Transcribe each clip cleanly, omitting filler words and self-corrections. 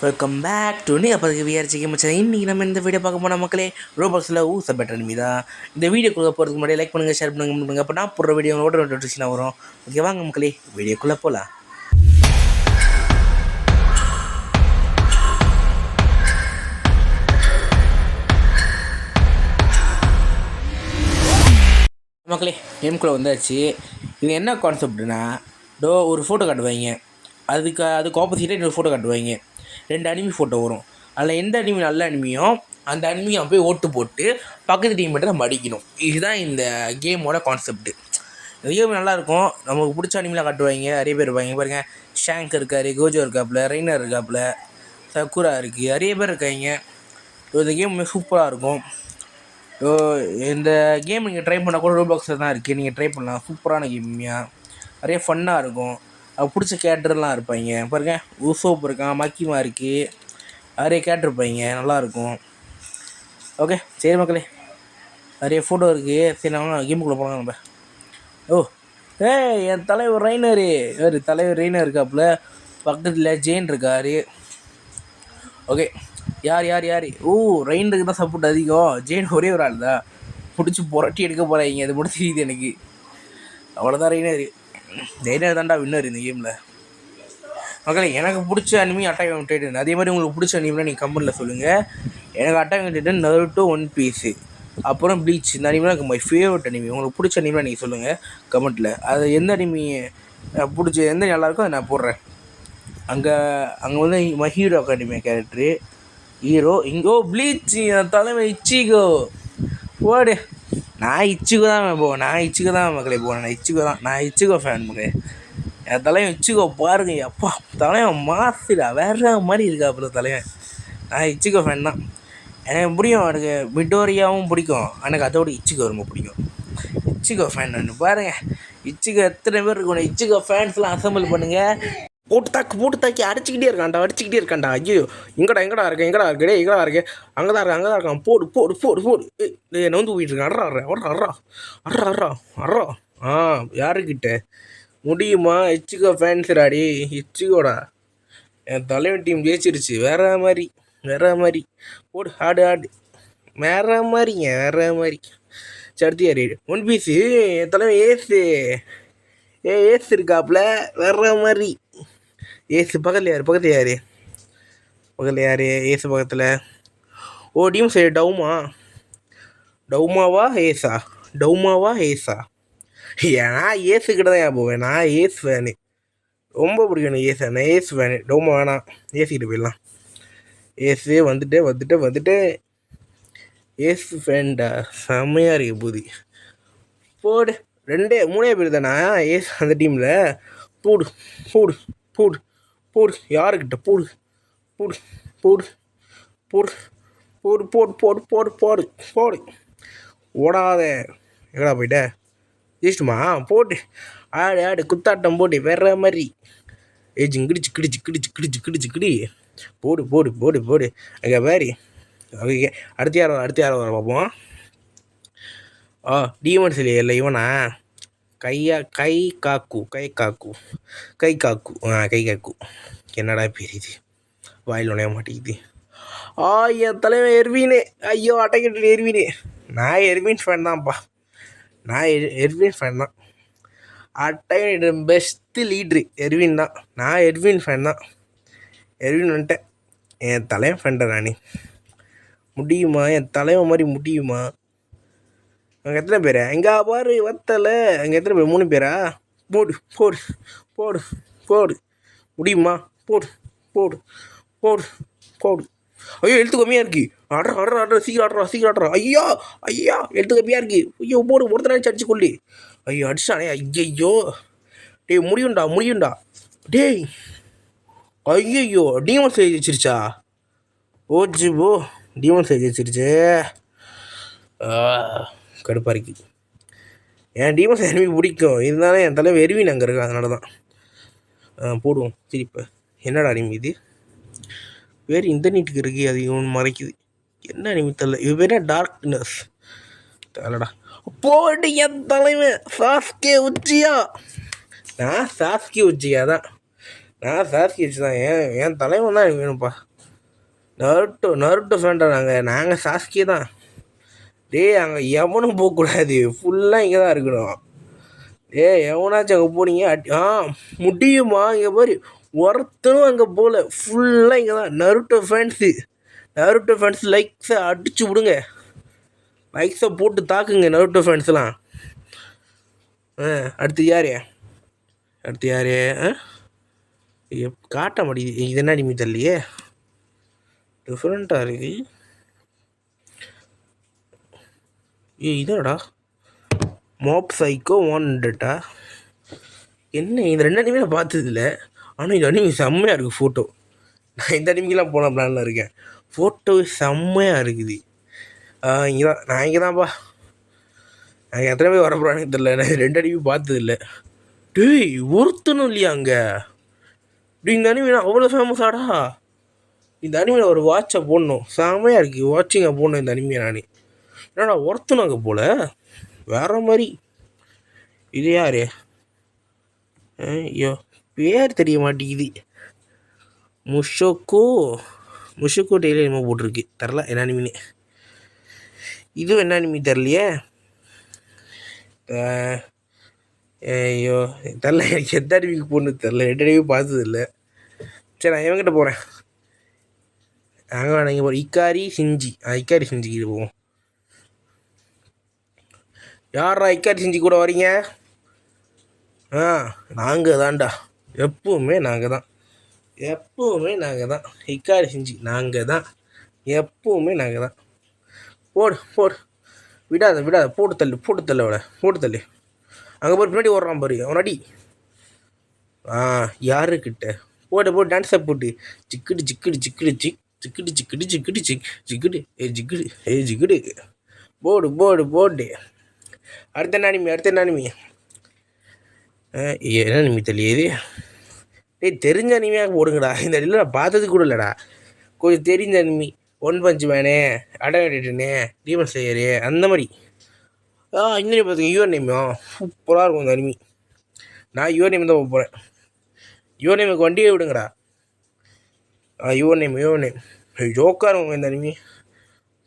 Welcome back to அப்போதைக்கு விஆர்ஜிக்கு மச்சான். இன்றைக்கி நம்ம இந்த வீடியோ பார்க்க போனால் மக்களே ரோபாக்ஸில் ஊச பெட்டர் அனிமி தான். இந்த வீடியோக்குள்ளே போகிறதுக்கு முன்னாடி லைக் பண்ணுங்கள், ஷேர் பண்ணுங்கள். அப்போ நான் போடுற வீடியோ நோட்டிஃபிகேஷன் வரும். ஓகே வாங்க மக்களே வீடியோக்குள்ளே போகலாம். மக்களே கேம்குள்ளே வந்தாச்சு. இது என்ன கான்செப்ட்னா, ஒரு ஃபோட்டோ காட்டுவாங்க, அதுக்கு ஆப்போசிட்டாக இன்னொரு ஃபோட்டோ காட்டுவாங்க. 2 அனிமி ஃபோட்டோ வரும். அதில் எந்த அனிமி நல்ல அனிமியோ அந்த அனிமியை போய் ஓட்டு போட்டு பக்கத்து டீம் மட்டும் நம்ம அடிக்கணும். இதுதான் இந்த கேமோட கான்செப்ட்டு. இந்த கேம் நல்லாயிருக்கும். நமக்கு பிடிச்ச அனிமிலாம் காட்டுவாங்க. நிறைய பேர் இருப்பாங்க. பாருங்கள், ஷாங்க் இருக்கார், கோஜோ இருக்காப்புல, ரெய்னர் இருக்காப்புல, சக்குரா இருக்குது, நிறைய பேர் இருக்காங்க. இந்த கேம் சூப்பராக இருக்கும். இந்த கேம் நீங்கள் ட்ரை பண்ணால் கூட ரோபாக்ஸில் தான் இருக்குது. நீங்கள் ட்ரை பண்ணலாம். சூப்பரான கேம்யா, நிறைய ஃபன்னாக இருக்கும். பிடிச்ச கேரக்டர்லாம் இருப்பாங்க. பாருங்கள், உசோப் இருக்கான், மக்கிமா இருக்குது, நிறைய கேரக்டர் இருப்பாங்க. நல்லாயிருக்கும். ஓகே சரி மக்களே, நிறைய ஃபோட்டோ இருக்குது. சரி நான் கேமுக்குள்ளே போகலாம் நம்ம. என் தலைவர் ரெய்னர், தலைவர் ரெய்னர் இருக்காப்புல, பக்கத்தில் ஜெயின் இருக்கார். ஓகே யார் ரெயினுக்கு தான் சப்போர்ட் அதிகம். ஜெயின் ஒரே ஒரு ஆள் தான். பிடிச்சி புரட்டி எடுக்க போகிறாங்க. அது மட்டும் தெரியுது எனக்கு. அவ்வளோதான். ரெய்னர் தான்டா வின்னர் இந்த கேமில். மக்களே எனக்கு பிடிச்ச அனிமி அட்டாக் ஆன் டைட்டன். அதே மாதிரி உங்களுக்கு பிடிச்ச அனிமினா நீங்கள் கமெண்ட்டில் சொல்லுங்கள். எனக்கு attack on Titan, Naruto, one piece, அப்புறம் ப்ளீச், இந்த அனிமினா எனக்கு மை ஃபேவரட் அனிமி. உங்களுக்கு பிடிச்ச அனிமினா நீங்கள் சொல்லுங்கள் கமெண்ட்டில். அது எந்த அனிமி பிடிச்ச எந்த நல்லாயிருக்கோ அதை நான் போடுறேன். அங்கே வந்து My Hero Academia character hero. இங்கோ ப்ளீச், தலைமை இச்சிகோ போடு. நான் இச்சிகோ தான் போவேன். மக்களே போவேன். நான் இச்சிகோ ஃபேன் மக்களே. என் தலைவன் இச்சிகோ பாருங்க. அப்பா தலைவன் மாசுடா, வேற மாதிரி இருக்கா அப்புறம் தலைவன். நான் இச்சிகோ ஃபேன் தான். எனக்கு பிடிக்கும். எனக்கு மிட்டோரியாவும் பிடிக்கும். எனக்கு அதோட இச்சிகோ ரொம்ப பிடிக்கும். இச்சிகோ ஃபேன் நான் பாருங்கள். இச்சிகோ எத்தனை பேர் இருக்கணும். இச்சிகோ ஃபேன்ஸ்லாம் அசம்பிள் பண்ணுங்கள். போட்டு தாக்கி அடிச்சுக்கிட்டே இருக்கான்டா. ஐயோ எங்கடா இருக்கேன் டே, எங்கடா இருக்கேன். அங்கே தான் இருக்கான். போடு. நொந்து போயிட்டு இருக்கான். அட்றா. யாருக்கிட்ட முடியுமா? Ichigo fans ராடி. இச்சிகோடா, என் தலைவன் டீம் ஜெயிச்சிருச்சு. வேற மாதிரி போடு. ஆடு வேற மாதிரி சடுத்தி யாரு ஒன் பீஸு. என் தலைவன் ஏசு இருக்காப்புல. வேற மாதிரி ஏசு பக்கத்தில் யார் ஏசு பக்கத்தில்? டீம் சரி டவுமாவா ஏசா? ஏன்னா ஏசுக்கிட்ட தான் ஏன் போவேன். நான் ஏசு ஃபேனு, ரொம்ப பிடிக்கும் ஏசு. நான் ஏசு ஃபேனு. டவுமா வேணாம், ஏசிக்கிட்ட போயிடலாம். ஏசு வந்துட்டு ஏசு ஃபேன்டா. செம்மையாக இருக்கு பூதி. போடு. 2-3 பேர் தானா ஏசு அந்த டீமில். போடு. யாருக்கிட்ட? போடு. ஓடாத. எங்கடா போயிட்ட? ஜெயிச்சிட்டுமா? போட்டு ஆடு குத்தாட்டம் போட்டு வேற மாதிரி. கிடிச்சு போடு. அங்கே வேறு. ஓகே அடுத்த யாரும் வர பார்ப்போம். டீமன்ஸ் இல்லை இவனா? கை காக்கு. என்னடா பேர் இது? வாயில் நுழைய மாட்டேங்குது. என் தலைவன் எர்வீனு. ஐயோ அட்டைக்கிட்டு எர்வீனு. நான் எர்வீன் ஃபேன் தான்ப்பா. அட்டைக்கிட்டு பெஸ்ட்டு லீட்ரு எர்வீன் தான். நான் எர்வீன் ஃபேன் தான். எர்வீன் வந்துட்டேன். என் தலைவன் ஃபேன்டா நான். முடியுமா? என் தலைவன் மாதிரி முடியுமா? அங்கே எத்தனை பேர்? எங்கே பாரு வத்தலை. அங்கே எத்தனை பேர்? 3 பேரா? போடு. முடியுமா? போடு. ஐயோ எழுத்து கம்மியாக இருக்கு. ஆடுறா சீக்கிரம் ஆடுறா. ஐயா எழுத்து கம்மியாக இருக்கு. ஐயோ போடு. ஒருத்தனை அடிச்சு கொள்ளு. ஐயோ அடிச்சானே. ஐயோ டேய் முடியும்டா. டேய் ஐயோ டீமன் சைஸ் வச்சிருச்சா? ஓச்சு போ. டீமன் சைஸ் வச்சிருச்சு. கடுப்பாக இருக்கு. என் டீமன் சைஸ் எனக்கு பிடிக்கும். இருந்தாலும் என் தலைவர் எருவின் அங்கே இருக்கு. அதனால தான் போடுவோம். சரி இப்போ என்னடா அனிமி இது? பேர் இந்த நீட்டுக்கு இருக்குது. அது இவன் மறைக்குது. என்ன அனிமி தெரியல. இது பேர் டார்க்னஸ் தெரியலடா. போடு. என் தலைவன் சாஸ்கே உச்சியா. நான் சாஸ்கே உச்சியா தான். நான் சாஸ்கி தான். என் தலைவன் தான் எனக்கு வேணும்ப்பா. நருட்டோ ஃபேன்டா நாங்கள் சாஸ்கி தான். டேய் அங்கே எவனும் போகக்கூடாது, ஃபுல்லாக இங்கே தான் இருக்கணும். எவனாச்சும் அங்கே போனீங்க முடியுமா? இங்கே மாதிரி ஒருத்தனும் அங்கே போகல, ஃபுல்லாக இங்கே தான் நருட்டோ ஃபேன்ஸு. லைக்ஸை அடிச்சு விடுங்க, லைக்ஸை போட்டு தாக்குங்க நருட்டோ ஃபேன்ஸ்லாம். அடுத்து யார் காட்ட மாட்டேங்குது. இது என்ன அனிமி தெரியலையே, டிஃப்ரெண்ட்டாக இருக்கு. இதோடா மோப் சைக்கோ 100 என்ன? இந்த 2 அனிமே நான் பார்த்ததில்ல, ஆனால் இந்த அனிமி செம்மையாக இருக்குது. ஃபோட்டோ நான் இந்த அனிமிக்கெலாம் போன பிளானில் இருக்கேன். ஃபோட்டோ செம்மையாக இருக்குது. நான் இங்கே தான்ப்பா. நாங்கள் எத்தனை பேர் வர போகிறான்னு தெரில, நான் 2 அனிமி பார்த்ததில்ல. டேய் ஒருத்தனும் இல்லையா அங்கே? இப்படி இந்த அனிமி அவ்வளோ ஃபேமஸாடா. இந்த அனிமையில் ஒரு வாட்சை போடணும், செம்மையாக இருக்குது. வாட்சிங்கை போடணும் இந்த அனிமையை. நான் என்னடா ஒருத்தனும் அங்கே போல், வேறு மாதிரி. இது யார்? ஐயோ பேர் தெரிய மாட்டேங்குது. முஷோக்கோ டெய்லி என்னமோ போட்டிருக்கு, தெரில என்ன அனிமின்னு. இதுவும் என்ன அனிமி தெரிலையே. ஐயோ தெரில, எனக்கு எந்த அனிமிக்கு போடணும் தெரில, 2 அனிமி பார்த்ததில்ல. சரி நான் இவங்கிட்ட போகிறேன். நாங்கள் நீங்கள் போகிறோம் இக்காரி சிஞ்சிக்கிட்டு போவோம். யாரா இக்காரி சிஞ்சி கூட வரீங்க? நாங்கள் தான்டா, எப்பவுமே நாங்கள் தான் இக்காரி சிஞ்சி நாங்கள் தான், எப்பவுமே நாங்கள் தான். போடு விடாத போட்டு தள்ளு அங்கே போய் பின்னாடி ஓடுறான் பாரு, அவனடி. யாருக்கிட்ட போட்டு டான்ஸை போட்டு ஜிக்குடு போடு. அடுத்த என்ன அனிமி என்ன அனிமி தெரியுது? தெரிஞ்ச அனிமையாக போடுங்கடா. இந்த அடியில் நான் பார்த்தது கூட இல்லைடா. கொஞ்சம் தெரிஞ்ச அனிமி, ஒன் பஞ்ச் மேனு, அடவேட்டனு, டீமன் ஸ்லேயரு, அந்த மாதிரி. இந்த பார்த்துங்க யுவர் நேமியா, சூப்பராக இருக்கும் இந்த அனிமி. நான் யுவர் நேம் தான் போக போகிறேன். யுவர் நேமுக்கு வண்டியை விடுங்கடா. யுவர் நேம் ஜோக்காக இருக்கும் இந்த அனிமி,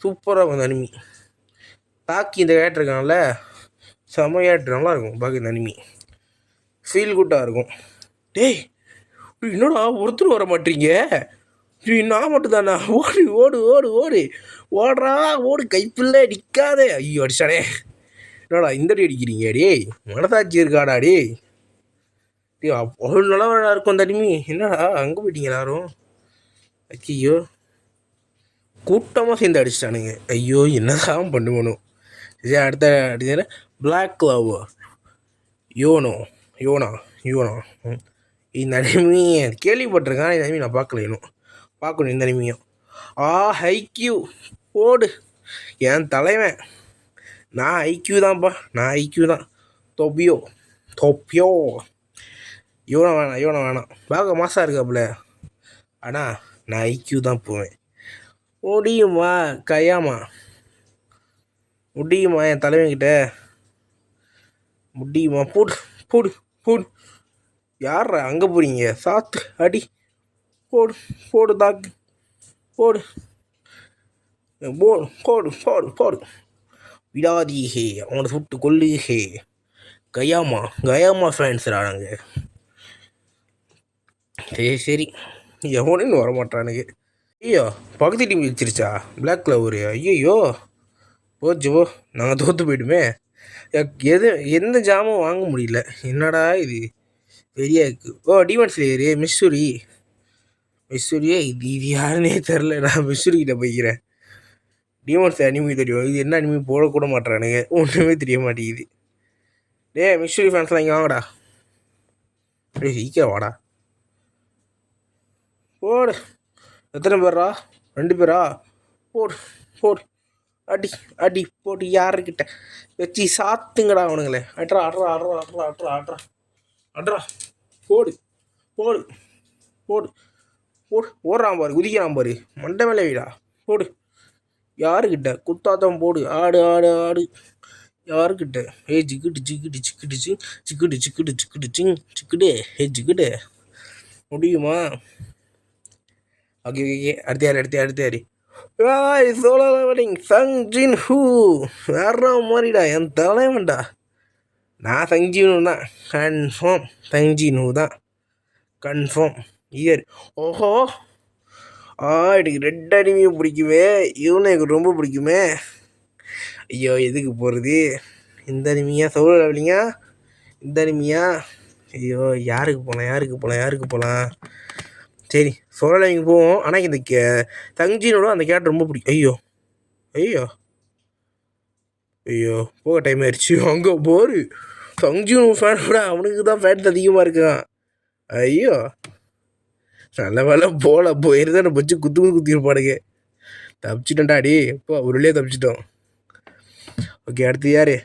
சூப்பராக இருக்கும் இந்த அனிமி. தாக்கி இந்த கேரக்டர் இருக்காங்கல்ல, செம்மையாட்டு நல்லா இருக்கும் பார்க்க இந்த அனிமி, ஃபீல் குட்டாக இருக்கும். டேய் என்னடா ஒருத்தர் வர மாட்டீங்க? நான் மட்டும் தானா? ஓடு கைப்பில்ல நிற்காதே. ஐயோ அடிச்சானே, என்னடா இந்த அடி அடிக்கிறீங்க? டேய் மனசாட்சி இருக்காடா? டேய் அவ்வளோ நல்லா இருக்கும் அந்த அனிமி. என்னடா அங்கே போயிட்டீங்க எல்லாரும்? ஐயோ கூட்டமாக சேர்ந்து அடிச்சிட்டானுங்க. ஐயோ என்னதான் பண்ணுவணும். சரி அடுத்த பிளாக் கிளவர் யோனா இந்த அனிமி கேள்விப்பட்டிருக்கேன். இந்த அனிமி நான் பார்க்கணும் இந்த அனிமியும். ஹைக்யூ போடு, என் தலைவன். நான் ஐக்யூ தான்ப்பா, தொப்பியோ யோனா வேணாம். பார்க்க மாசாக இருக்காப்புல, ஆனால் நான் ஐக்யூ தான் போவேன். முடியுமா கயாமா? முடியுமா என் தலைவன்கிட்ட? முடியுமா? போடு. யாரா அங்கே போகிறீங்க? சாத்து அடி, போடு தாக்கு, போடு விடாதீஹே, அவனை சுட்டு கொல்லுஹே. கயாமா ஃபேன்ஸ்டா நாங்கள். சரி எவனுன்னு வரமாட்டானுங்க. ஐயோ பக்கத்து டீம் வச்சிருச்சா பிளாக் கிளவர்? ஐயோ போச்சு நாங்கள் தோற்று போயிடுமே. எந்த ஜாமும் வாங்க முடியல, என்னடா இது பெரிய இருக்குது. டீமன் ஸ்லேயரு மிஸ்ஸூரியே இது யாருன்னே தெரில. நான் மிஸ்ஸூரிக்கிட்ட போய்க்கிறேன். டீமன்ஸ் அனிமி தெரியும், இது என்ன அனிமி போடக்கூட மாட்டேறானுங்க, ஒன்றுமே தெரிய மாட்டேங்குது. மிஸ்ஸூரி ஃபேன்ஸ்லாம் இங்கே வாங்கடா, சீக்கிரம் வாடா. போடு, எத்தனை பேரா? 2 பேரா? போடு அடி போட்டு யாருக்கிட்ட வச்சு சாத்துங்கடா அவனுங்களே. அட்ரா போடு ஓடுறான் பாரு, குதிக்கிறான் பாரு, மண்டை மேலே வீடா. போடு யாருக்கிட்ட குத்தாத்தம் போடு. ஆடு யாருக்கிட்ட? ஜிக்கிடு முடியுமா? ஓகே ஓகே அடுத்த யார் அடுத்த யார் solo leveling Sung Jin Woo வேற மாதிரிடா என் தலைவன்டா. நான் சஞ்சீனு தான் கன்ஃபார்ம். சஞ்சீனு தான் கன்ஃபார்ம். இயர் ஓஹோ எனக்கு ரெட் அனிமியும் பிடிக்குமே, இவனை எனக்கு ரொம்ப பிடிக்குமே. ஐயோ எதுக்கு போகிறது? இந்த அனிமியா சோலோ லெவலிங்கா? இந்த அனிமியா? ஐயோ யாருக்கு போகலாம்? சரி சோலோ லெவலிங் போவோம். ஆனால் இந்த சஞ்சீனோட அந்த கேரக்டர் ரொம்ப பிடிக்கும். ஐயோ ஐயோ ஐயோ போக டைம் ஆயிடுச்சு. அங்கே போரு சஞ்சீனு ஃபேனோட அவனுக்கு தான் ஃபேன்ஸ் அதிகமாக இருக்கான். ஐயோ நல்ல வேலை போயிருந்தா நம்ம வச்சு குத்திருப்பானுங்க. தப்பிச்சிட்டோம்டா அடி இப்போ ஒரு வழியாக தப்பிச்சிட்டோம். ஓகே அடுத்து யார்?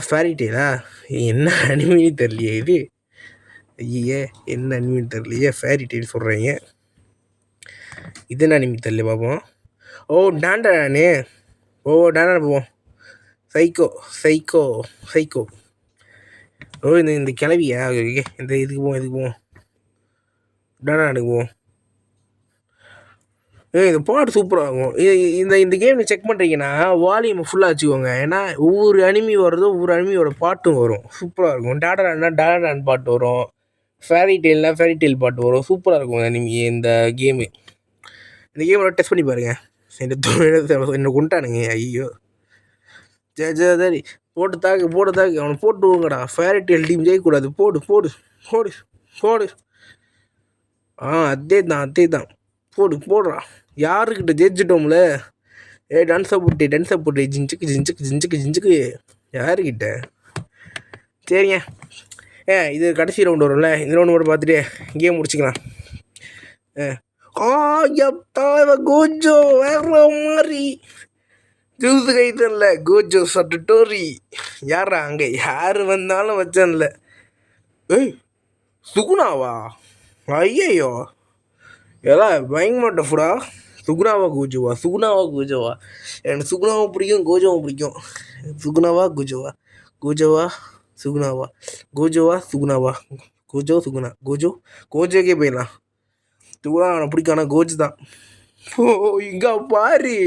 ஃபேரி டெய்லா? என்ன அனிமின்னு தெரியலையே இது. ஐயே என்ன அனிமின்னு தெரியலையே, ஃபேரி டெய்ல் சொல்கிறீங்க. இது என்ன அனிமி தெரியல பார்ப்போம். ஓ டாண்டானே. டாண்டான போவோம். சைக்கோ ஓ இந்த கிளவியா? ஓகே இந்த இதுக்கு போவோம் டாண்டானுக்கு போவோம். இந்த பாட்டு சூப்பராக இருக்கும். இந்த கேம் செக் பண்ணுறீங்கன்னா வால்யூமை ஃபுல்லாக வச்சுக்கோங்க. ஏன்னா ஒவ்வொரு அனிமி வர்றதும் ஒவ்வொரு அனிமியோட பாட்டும் வரும். சூப்பராக இருக்கும். டாடான் பாட்டு வரும். ஃபேரி டெய்ல் பாட்டு வரும். சூப்பராக இருக்கும் அனிமி இந்த கேமு. இந்த கேமோட டெஸ்ட் பண்ணி பாருங்கள். என்ன கொண்டானுங்க. ஐயோ சரி போட்டு தாக்கு அவனை போட்டு விடுங்கடா. ஃபேரி டெய்ல் டீம் ஜெயிக்கக்கூடாது. போடு அதே தான் போடுறா. யாருக்கிட்ட ஜெயிச்சிட்டோம்ல. டான்ஸை போட்டு ஜிஞ்சுக்கு யாருக்கிட்ட? சரிங்க இது கடைசி ரவுண்டு வரும்ல, இந்த ரவுண்டு மட்டும் பார்த்துட்டு கேம் முடிச்சுக்கலாம். கோஜோ வேற மாதிரி ஜூஸு கைத்தல கோஜோ சட்டோரி. யாரா அங்கே யார் வந்தாலும் வச்சேன்ல. சுகுணாவா? ஐயோ எல்லாம் பயங்கர டஃப்டா. சுகுணாவா கோஜோவா? எனக்கு சுகுணாவும் பிடிக்கும், கோஜோவும் பிடிக்கும். சுகுணாவா கோஜோக்கே போயிடலாம். சுகுணா அவனை பிடிக்கும், ஆனால் கோஜ் தான். இங்கே பாரு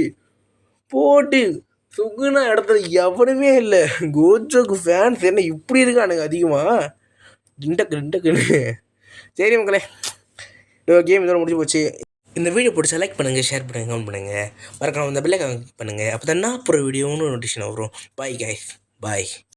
போட்டு சுகுணா இடத்துல எவனுமே இல்லை. கோஜோக்கு ஃபேன்ஸ் என்ன இப்படி இருக்கானுங்க அதிகமாக. டிண்டக்குன்னு. சரி மக்களே கேம் இதோட முடிஞ்சு போச்சு. இந்த வீடியோ பிடிச்சா லைக் பண்ணுங்கள், ஷேர் பண்ணுங்கள், கமெண்ட் பண்ணுங்கள். மறக்காம இந்த பெல்லை கமெண்ட் பண்ணுங்கள். அப்போ தான் நான் அப்புறம் வீடியோன்னு நோட்டிஃபிகேஷன் வரும். Bye guys bye.